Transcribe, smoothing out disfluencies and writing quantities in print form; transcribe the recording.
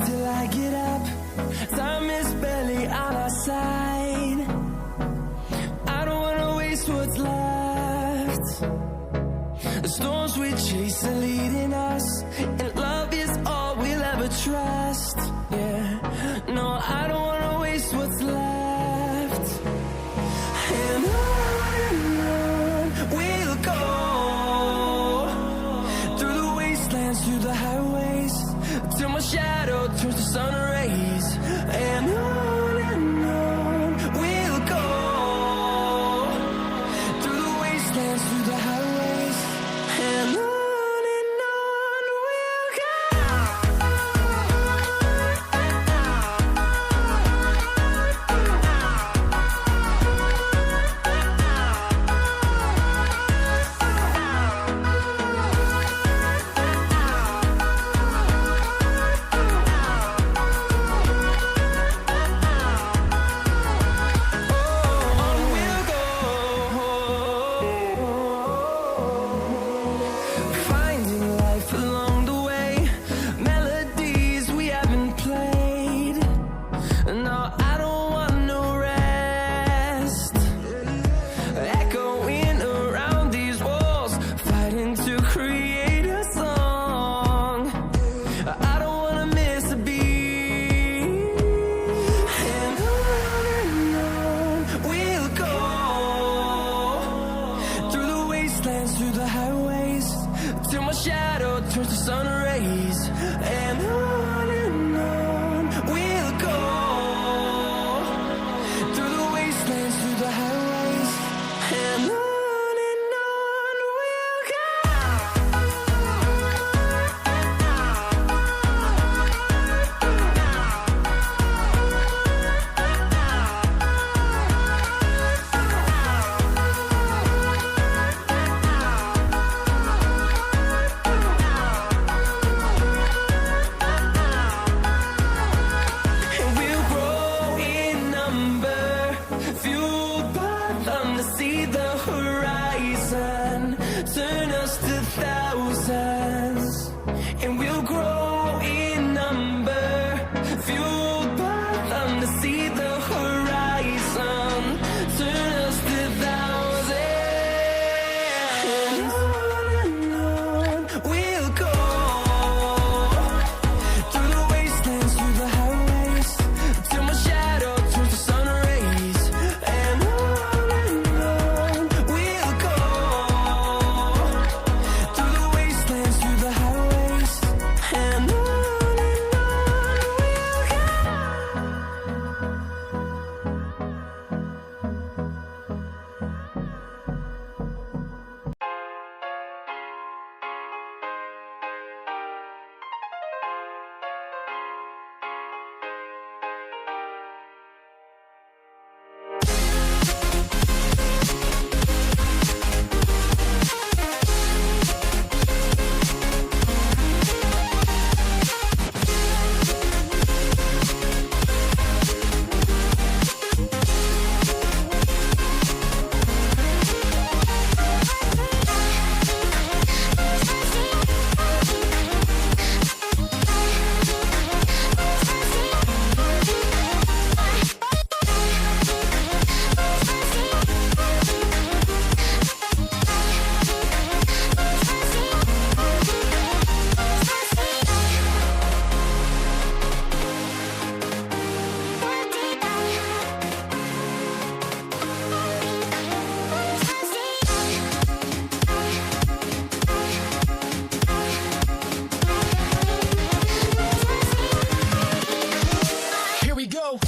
till I get up. Time is barely on our side. I don't wanna waste what's left. The storms we chase are leading us, and love is all we'll ever trust. Yeah, no, I don't wanna waste what's left. And on we'll go, through the wastelands, through the highways, till my shadow turns to sun rays. And on we'll go, through the wastelands, through the highways, and on we'll go. Through the highways, till my shadow turns to sun rays. And on we'll go, through the wastelands, through the highways, and on we'll go. See the horizon, turn us to thousands, and we'll grow in number, fueled by them. To see the horizon, turn us to thousands, and on we'll go, through the wastelands, through the highways, till my shadow turns to sun rays. And here we go.